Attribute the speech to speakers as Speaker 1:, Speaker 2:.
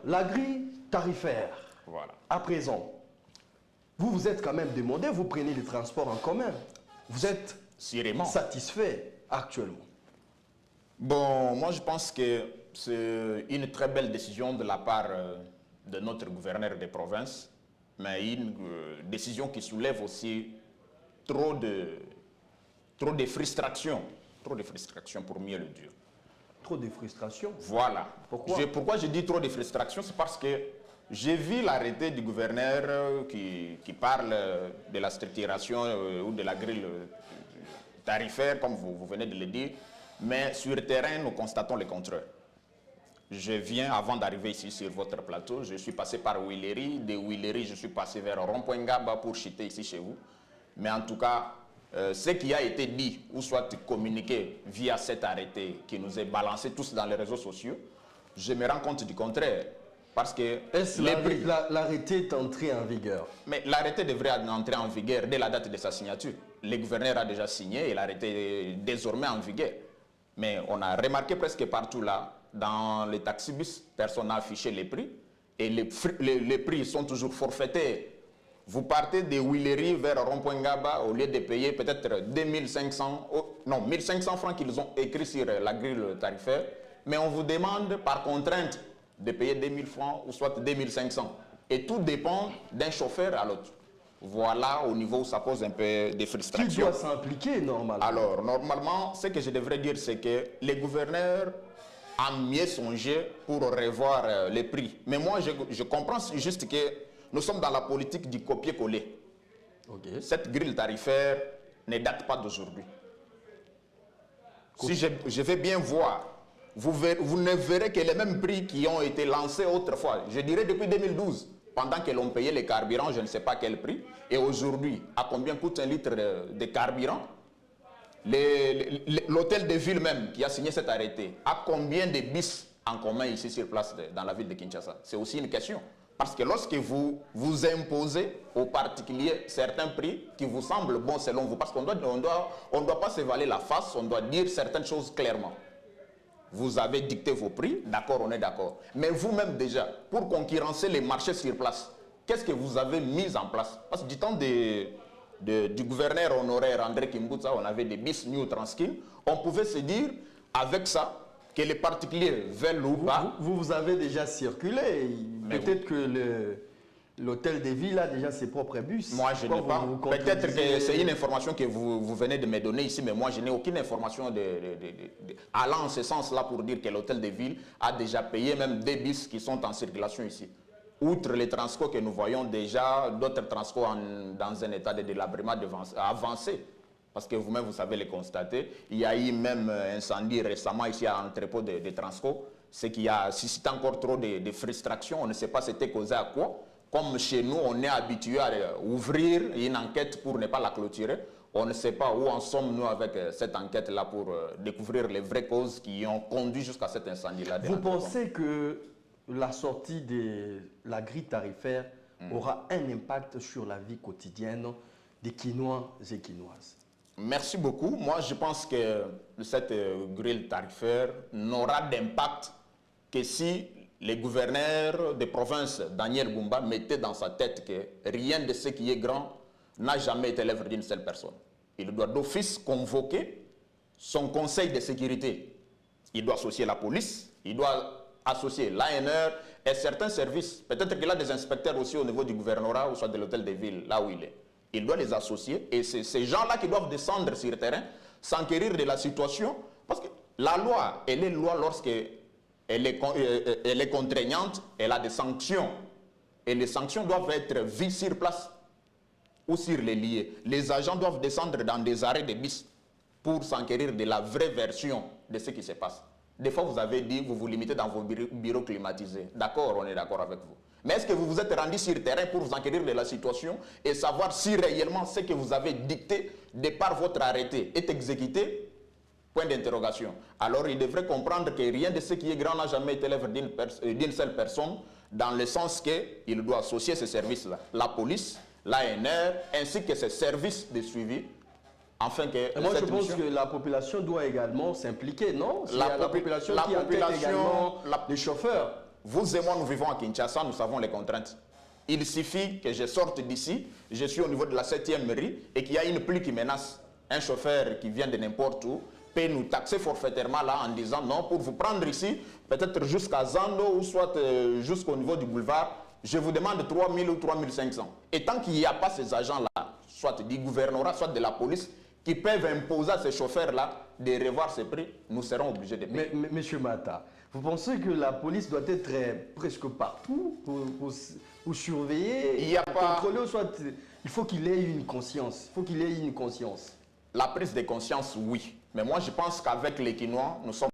Speaker 1: la grille tarifaire,
Speaker 2: voilà.
Speaker 1: À présent, vous êtes quand même demandé, vous prenez les transports en commun. Vous êtes satisfait actuellement?
Speaker 2: Bon, moi je pense que c'est une très belle décision de la part de notre gouverneur des provinces, mais une décision qui soulève aussi trop de frustration pour mieux le dire.
Speaker 1: Trop de frustration?
Speaker 2: Voilà.
Speaker 1: Pourquoi
Speaker 2: je dis trop de frustration? C'est parce que j'ai vu l'arrêté du gouverneur qui parle de la structuration ou de la grille tarifaire, comme vous venez de le dire, mais sur le terrain, nous constatons le contraire. Je viens, avant d'arriver ici sur votre plateau, je suis passé par Huileri. De Huileri, je suis passé vers Rond-Point Ngaba pour chuter ici chez vous. Mais en tout cas, ce qui a été dit, ou soit communiqué via cet arrêté qui nous est balancé tous dans les réseaux sociaux, je me rends compte du contraire. Parce que
Speaker 1: l'arrêté est entré en vigueur? Mais
Speaker 2: l'arrêté devrait entrer en vigueur dès la date de sa signature. Le gouverneur a déjà signé et l'arrêté est désormais en vigueur. Mais on a remarqué presque partout là, dans les taxibus, personne n'a affiché les prix. Et les prix sont toujours forfaitaires. Vous partez de Huileri vers Rond-Point Ngaba, au lieu de payer peut-être 2500, non, 1500 francs qu'ils ont écrit sur la grille tarifaire. Mais on vous demande par contrainte de payer 2000 francs ou soit 2500. Et tout dépend d'un chauffeur à l'autre. Voilà au niveau où ça pose un peu de frustration.
Speaker 1: Qui doit s'impliquer normalement?
Speaker 2: Alors, normalement, ce que je devrais dire, c'est que les gouverneurs ont mieux songé pour revoir les prix. Mais moi, je comprends juste que nous sommes dans la politique du copier-coller.
Speaker 1: Okay.
Speaker 2: Cette grille tarifaire ne date pas d'aujourd'hui. Si je vais bien voir, vous ne verrez que les mêmes prix qui ont été lancés autrefois. Je dirais depuis 2012. Pendant que l'on payait les carburants, je ne sais pas quel prix. Et aujourd'hui, à combien coûte un litre de carburant? L'hôtel de ville même qui a signé cet arrêté, à combien de bis en commun ici sur place dans la ville de Kinshasa? C'est aussi une question. Parce que lorsque vous imposez aux particuliers certains prix qui vous semblent bons selon vous, parce qu'on doit pas se valer la face, on doit dire certaines choses clairement. Vous avez dicté vos prix, d'accord, on est d'accord. Mais vous-même déjà, pour concurrencer les marchés sur place, qu'est-ce que vous avez mis en place? Parce que du temps du gouverneur honoraire André Kimbutsa, on avait des bis New Transkin. On pouvait se dire, avec ça, que les particuliers veulent ou pas.
Speaker 1: Vous avez déjà circulé. Peut-être que l'hôtel de ville a déjà ses propres bus.
Speaker 2: Moi, je n'ai pas. Peut-être que c'est une information que vous venez de me donner ici, mais moi, je n'ai aucune information allant en ce sens-là pour dire que l'hôtel de ville a déjà payé même des bus qui sont en circulation ici. Outre les transports que nous voyons déjà, d'autres transports dans un état de délabrement avancé. Parce que vous-même, vous savez le constater. Il y a eu même un incendie récemment ici à l'entrepôt de transport. Ce qui a suscité encore trop de frustration. On ne sait pas c'était causé à quoi. Comme chez nous, on est habitué à ouvrir une enquête pour ne pas la clôturer. On ne sait pas où en sommes-nous avec cette enquête-là pour découvrir les vraies causes qui ont conduit jusqu'à cet incendie-là.
Speaker 1: Vous pensez que la sortie de la grille tarifaire aura un impact sur la vie quotidienne des Quinois et Quinoises?
Speaker 2: Merci beaucoup. Moi, je pense que cette grille tarifaire n'aura d'impact que si les gouverneurs des provinces, Daniel Bumba, mettaient dans sa tête que rien de ce qui est grand n'a jamais été l'œuvre d'une seule personne. Il doit d'office convoquer son conseil de sécurité. Il doit associer la police, il doit associer l'ANR et certains services. Peut-être qu'il a des inspecteurs aussi au niveau du gouvernorat ou soit de l'hôtel de ville, là où il est. Il doit les associer et c'est ces gens-là qui doivent descendre sur le terrain, s'enquérir de la situation. Parce que la loi, elle est loi lorsque elle est contraignante, elle a des sanctions. Et les sanctions doivent être vues sur place ou sur les lieux. Les agents doivent descendre dans des arrêts de bus pour s'enquérir de la vraie version de ce qui se passe. Des fois, vous avez dit, vous vous limitez dans vos bureaux climatisés. D'accord, on est d'accord avec vous. Mais est-ce que vous vous êtes rendu sur le terrain pour vous enquérir de la situation et savoir si réellement ce que vous avez dicté de par votre arrêté est exécuté? Point d'interrogation. Alors, il devrait comprendre que rien de ce qui est grand n'a jamais été l'œuvre d'une seule personne, dans le sens qu'il doit associer ces services-là, la police, l'ANR, ainsi que ces services de suivi. Enfin que
Speaker 1: moi, je pense que la population doit également s'impliquer, non? La population qui intègre également les chauffeurs.
Speaker 2: Vous et moi, nous vivons à Kinshasa, nous savons les contraintes. Il suffit que je sorte d'ici, je suis au niveau de la 7e mairie, et qu'il y a une pluie qui menace. Un chauffeur qui vient de n'importe où peut nous taxer forfaitairement là en disant non, pour vous prendre ici, peut-être jusqu'à Zando ou soit jusqu'au niveau du boulevard, je vous demande 3 000 ou 3 500. Et tant qu'il n'y a pas ces agents-là, soit du gouvernorat, soit de la police, qui peuvent imposer à ces chauffeurs-là de revoir ces prix, nous serons obligés de payer.
Speaker 1: Mais Monsieur Mata, vous pensez que la police doit être presque partout pour surveiller,
Speaker 2: il y a pas...
Speaker 1: contrôler, soit il faut qu'il ait une conscience. Il faut qu'il ait une conscience.
Speaker 2: La prise de conscience, oui. Mais moi, je pense qu'avec les Quinois, nous sommes